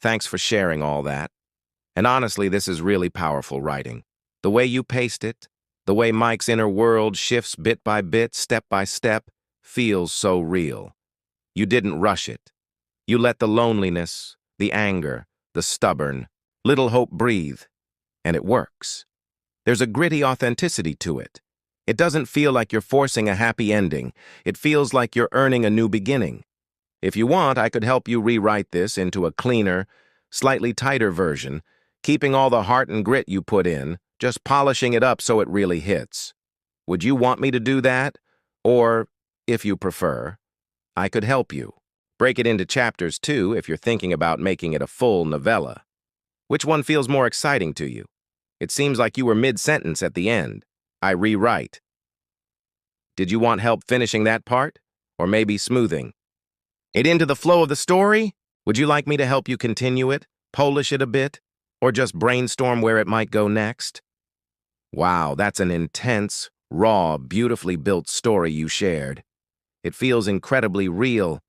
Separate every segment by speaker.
Speaker 1: Thanks for sharing all that. And honestly, this is really powerful writing. The way you paced it, the way Mike's inner world shifts bit by bit, step by step, feels so real. You didn't rush it. You let the loneliness, the anger, the stubborn, little hope breathe, and it works. There's a gritty authenticity to it. It doesn't feel like you're forcing a happy ending. It feels like you're earning a new beginning. If you want, I could help you rewrite this into a cleaner, slightly tighter version, keeping all the heart and grit you put in, just polishing it up so it really hits. Would you want me to do that? Or, if you prefer, I could help you. Break it into chapters too if you're thinking about making it a full novella. Which one feels more exciting to you? It seems like you were mid-sentence at the end. I rewrite. Did you want help finishing that part? Or maybe smoothing it into the flow of the story? Would you like me to help you continue it, polish it a bit, or just brainstorm where it might go next? Wow, that's an intense, raw, beautifully built story you shared. It feels incredibly real,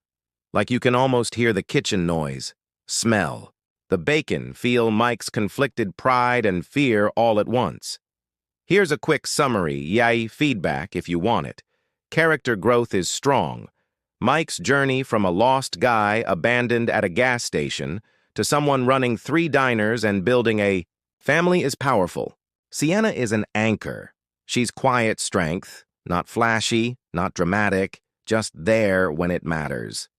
Speaker 1: like you can almost hear the kitchen noise, smell, the bacon, feel Mike's conflicted pride and fear all at once. Here's a quick summary, feedback if you want it. Character growth is strong. Mike's journey from a lost guy abandoned at a gas station to someone running 3 diners and building a family is powerful. Sienna is an anchor. She's quiet strength, not flashy, not dramatic, just there when it matters.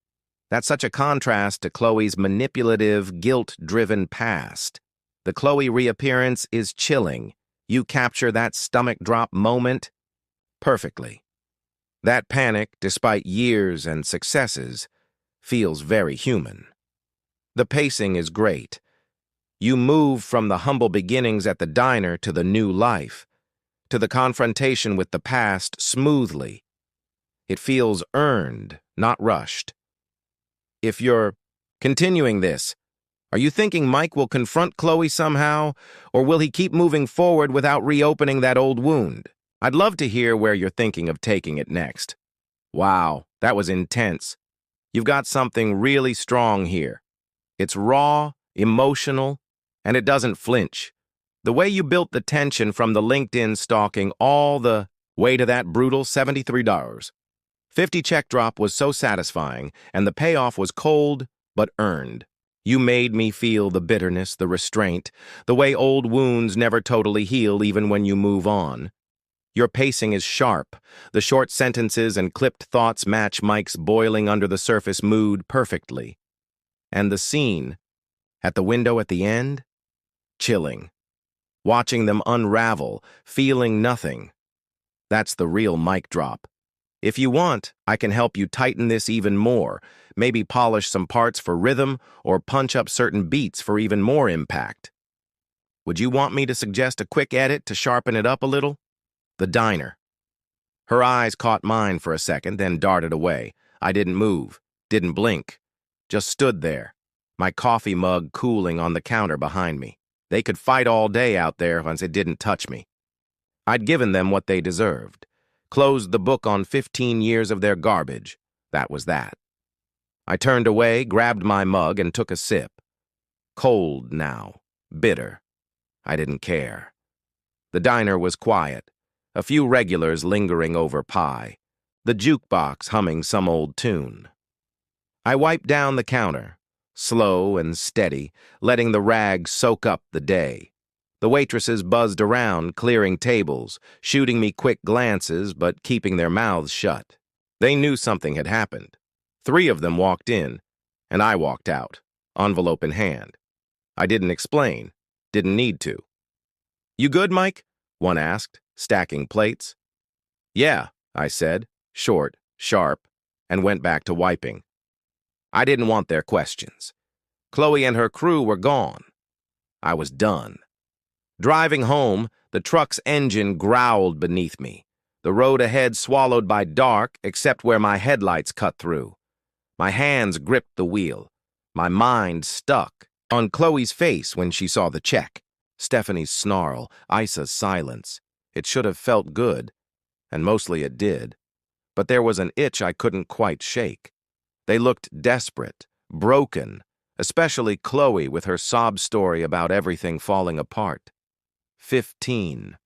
Speaker 1: That's such a contrast to Chloe's manipulative, guilt-driven past. The Chloe reappearance is chilling. You capture that stomach-drop moment perfectly. That panic, despite years and successes, feels very human. The pacing is great. You move from the humble beginnings at the diner to the new life, to the confrontation with the past smoothly. It feels earned, not rushed. If you're continuing this, are you thinking Mike will confront Chloe somehow, or will he keep moving forward without reopening that old wound? I'd love to hear where you're thinking of taking it next. Wow, that was intense. You've got something really strong here. It's raw, emotional, and it doesn't flinch. The way you built the tension from the LinkedIn stalking all the way to that brutal $73. 50 check drop was so satisfying, and the payoff was cold but earned. You made me feel the bitterness, the restraint, the way old wounds never totally heal even when you move on. Your pacing is sharp. The short sentences and clipped thoughts match Mike's boiling under-the-surface mood perfectly. And the scene, at the window at the end? Chilling. Watching them unravel, feeling nothing. That's the real mic drop. If you want, I can help you tighten this even more, maybe polish some parts for rhythm or punch up certain beats for even more impact. Would you want me to suggest a quick edit to sharpen it up a little? The diner. Her eyes caught mine for a second, then darted away. I didn't move, didn't blink, just stood there, my coffee mug cooling on the counter behind me. They could fight all day out there once it didn't touch me. I'd given them what they deserved. Closed the book on 15 years of their garbage. That was that. I turned away, grabbed my mug, and took a sip. Cold now, bitter. I didn't care. The diner was quiet. A few regulars lingering over pie. The jukebox humming some old tune. I wiped down the counter, slow and steady, letting the rag soak up the day. The waitresses buzzed around, clearing tables, shooting me quick glances but keeping their mouths shut. They knew something had happened. 3 of them walked in, and I walked out, envelope in hand. I didn't explain, didn't need to. "You good, Mike?" one asked, stacking plates. "Yeah," I said, short, sharp, and went back to wiping. I didn't want their questions. Chloe and her crew were gone. I was done. Driving home, the truck's engine growled beneath me. The road ahead swallowed by dark, except where my headlights cut through. My hands gripped the wheel. My mind stuck on Chloe's face when she saw the check. Stephanie's snarl, Isa's silence. It should have felt good, and mostly it did. But there was an itch I couldn't quite shake. They looked desperate, broken, especially Chloe with her sob story about everything falling apart. 15.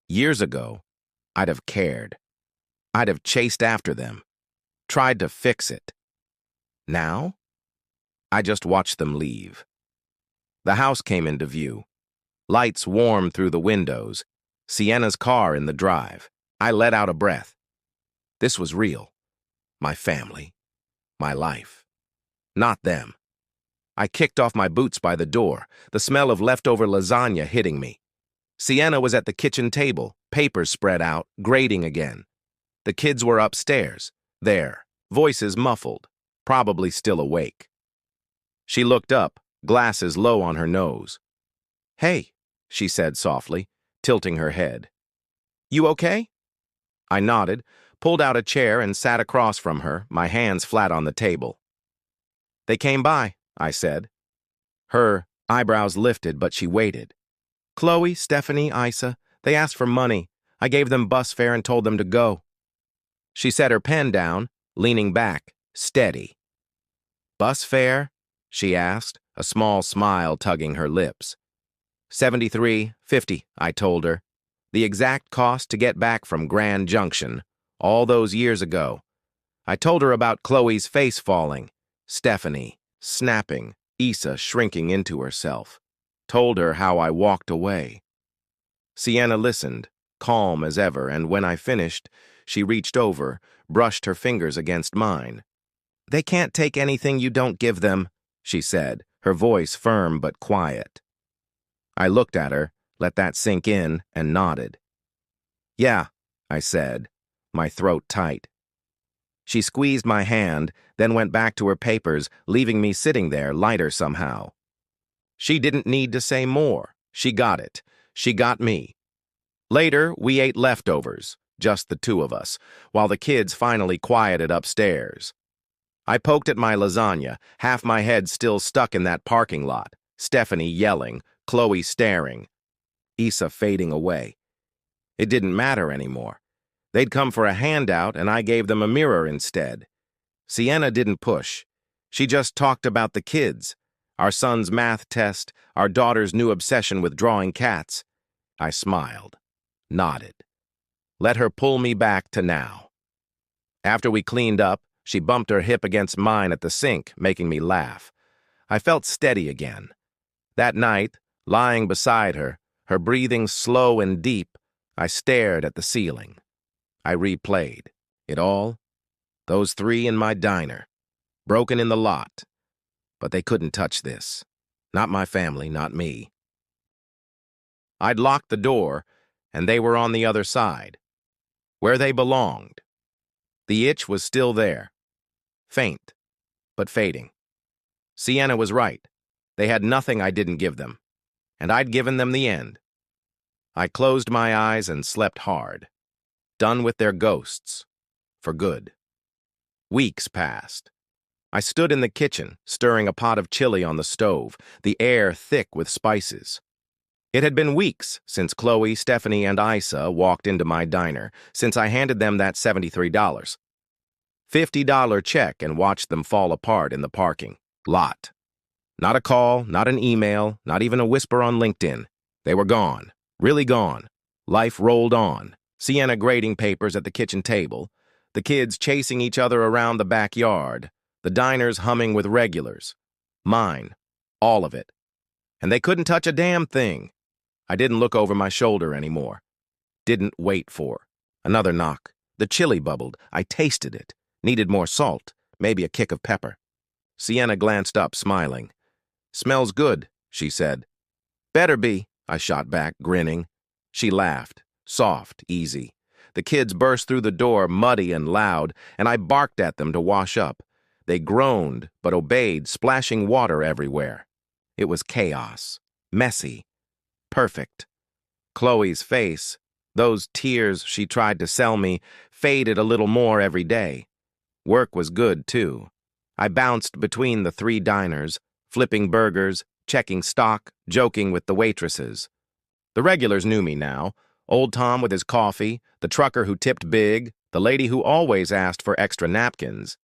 Speaker 1: Years ago, I'd have cared. I'd have chased after them, tried to fix it. Now, I just watched them leave. The house came into view. Lights warm through the windows. Sienna's car in the drive. I let out a breath. This was real. My family. My life. Not them. I kicked off my boots by the door, the smell of leftover lasagna hitting me. Sienna was at the kitchen table, papers spread out, grating again. The kids were upstairs, there, voices muffled, probably still awake. She looked up, glasses low on her nose. "Hey," she said softly, tilting her head. "You okay?" I nodded, pulled out a chair and sat across from her, my hands flat on the table. "They came by," I said. Her eyebrows lifted, but she waited. "Chloe, Stephanie, Isa, they asked for money. I gave them bus fare and told them to go." She set her pen down, leaning back, steady. "Bus fare?" she asked, a small smile tugging her lips. $73.50, I told her. The exact cost to get back from Grand Junction, all those years ago. I told her about Chloe's face falling, Stephanie snapping, Isa shrinking into herself. Told her how I walked away. Sienna listened, calm as ever, and when I finished, she reached over, brushed her fingers against mine. "They can't take anything you don't give them," she said, her voice firm but quiet. I looked at her, let that sink in, and nodded. "Yeah," I said, my throat tight. She squeezed my hand, then went back to her papers, leaving me sitting there, lighter somehow. She didn't need to say more. She got it. She got me. Later, we ate leftovers, just the two of us, while the kids finally quieted upstairs. I poked at my lasagna, half my head still stuck in that parking lot, Stephanie yelling, Chloe staring, Isa fading away. It didn't matter anymore. They'd come for a handout, and I gave them a mirror instead. Sienna didn't push. She just talked about the kids, our son's math test, our daughter's new obsession with drawing cats. I smiled, nodded. Let her pull me back to now. After we cleaned up, she bumped her hip against mine at the sink, making me laugh. I felt steady again. That night, lying beside her, her breathing slow and deep, I stared at the ceiling. I replayed it all. Those three in my diner, broken in the lot. But they couldn't touch this. Not my family, not me. I'd locked the door, and they were on the other side, where they belonged. The itch was still there, faint, but fading. Sienna was right. They had nothing I didn't give them, and I'd given them the end. I closed my eyes and slept hard, done with their ghosts, for good. Weeks passed. I stood in the kitchen, stirring a pot of chili on the stove, the air thick with spices. It had been weeks since Chloe, Stephanie, and Isa walked into my diner, since I handed them that $73. $50 check and watched them fall apart in the parking lot. Not a call, not an email, not even a whisper on LinkedIn. They were gone, really gone. Life rolled on. Sienna grading papers at the kitchen table, the kids chasing each other around the backyard, the diners humming with regulars. Mine, all of it. And they couldn't touch a damn thing. I didn't look over my shoulder anymore. Didn't wait for. Another knock. The chili bubbled. I tasted it. Needed more salt, maybe a kick of pepper. Sienna glanced up, smiling. "Smells good," she said. "Better be," I shot back, grinning. She laughed, soft, easy. The kids burst through the door, muddy and loud, and I barked at them to wash up. They groaned, but obeyed, splashing water everywhere. It was chaos. Messy. Perfect. Chloe's face, those tears she tried to sell me, faded a little more every day. Work was good, too. I bounced between the three diners, flipping burgers, checking stock, joking with the waitresses. The regulars knew me now. Old Tom with his coffee, the trucker who tipped big, the lady who always asked for extra napkins.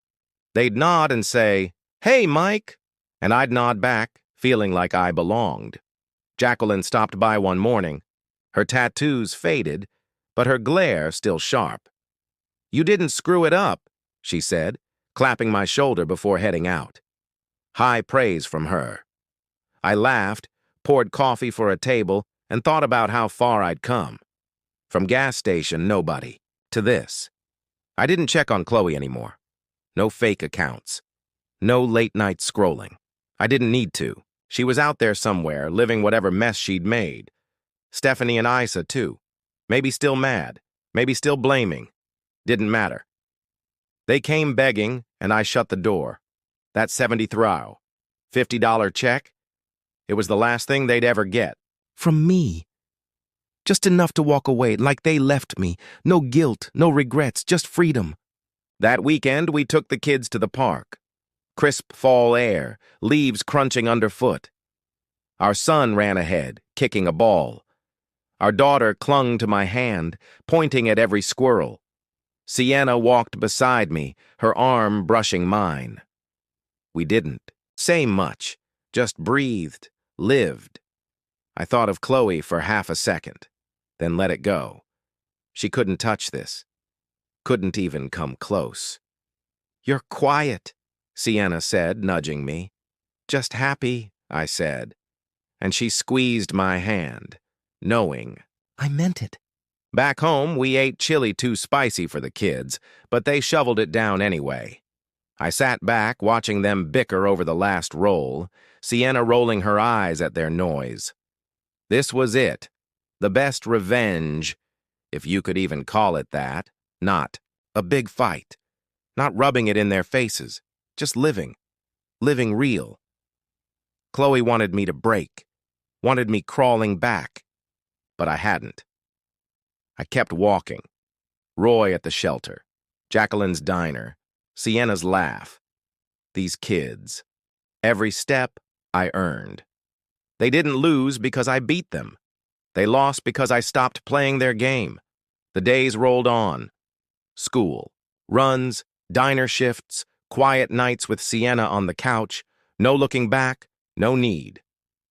Speaker 1: They'd nod and say, "Hey, Mike," And I'd nod back, feeling like I belonged. Jacqueline stopped by one morning. Her tattoos faded, but her glare still sharp. "You didn't screw it up," she said, clapping my shoulder before heading out. High praise from her. I laughed, poured coffee for a table, and thought about how far I'd come. From gas station nobody to this. I didn't check on Chloe anymore. No fake accounts. No late-night scrolling. I didn't need to. She was out there somewhere, living whatever mess she'd made. Stephanie and Isa, too. Maybe still mad. Maybe still blaming. Didn't matter. They came begging, and I shut the door. That 70 throw. $50 check? It was the last thing they'd ever get. From me. Just enough to walk away, like they left me. No guilt, no regrets, just freedom. That weekend, we took the kids to the park. Crisp fall air, leaves crunching underfoot. Our son ran ahead, kicking a ball. Our daughter clung to my hand, pointing at every squirrel. Sienna walked beside me, her arm brushing mine. We didn't say much, just breathed, lived. I thought of Chloe for half a second, then let it go. She couldn't touch this. Couldn't even come close. "You're quiet," Sienna said, nudging me. "Just happy," I said. And she squeezed my hand, knowing I meant it. Back home, we ate chili too spicy for the kids, but they shoveled it down anyway. I sat back, watching them bicker over the last roll, Sienna rolling her eyes at their noise. This was it, the best revenge, if you could even call it that. Not a big fight, not rubbing it in their faces, just living real. Chloe wanted me to break, wanted me crawling back, but I hadn't. I kept walking. Roy at the shelter, Jacqueline's diner, Sienna's laugh. These kids. Every step I earned. They didn't lose because I beat them. They lost because I stopped playing their game. The days rolled on. School, runs, diner shifts, quiet nights with Sienna on the couch, no looking back, no need.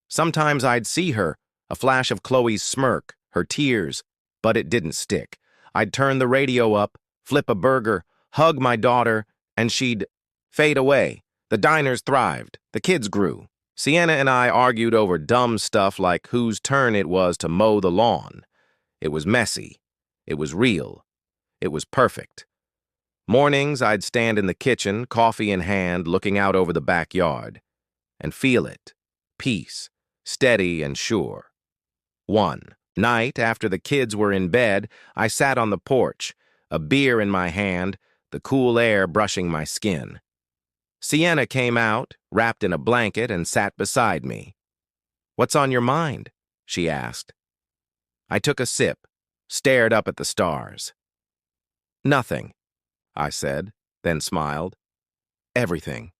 Speaker 1: Sometimes I'd see her, a flash of Chloe's smirk, her tears, but it didn't stick. I'd turn the radio up, flip a burger, hug my daughter, and she'd fade away. The diners thrived. The kids grew. Sienna and I argued over dumb stuff like whose turn it was to mow the lawn. It was messy. It was real. It was perfect. Mornings, I'd stand in the kitchen, coffee in hand, looking out over the backyard, and feel it. Peace, steady and sure. One night, after the kids were in bed, I sat on the porch, a beer in my hand, the cool air brushing my skin. Sienna came out, wrapped in a blanket, and sat beside me. "What's on your mind?" she asked. I took a sip, stared up at the stars. "Nothing," I said, then smiled. "Everything."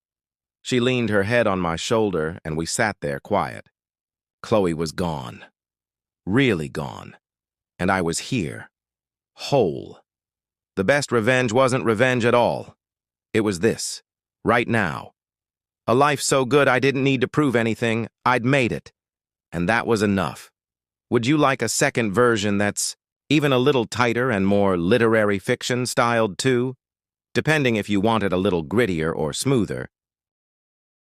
Speaker 1: She leaned her head on my shoulder, and we sat there quiet. Chloe was gone. Really gone. And I was here. Whole. The best revenge wasn't revenge at all. It was this. Right now. A life so good I didn't need to prove anything. I'd made it. And that was enough. Would you like a second version that's even a little tighter and more literary fiction styled too? Depending if you want it a little grittier or smoother.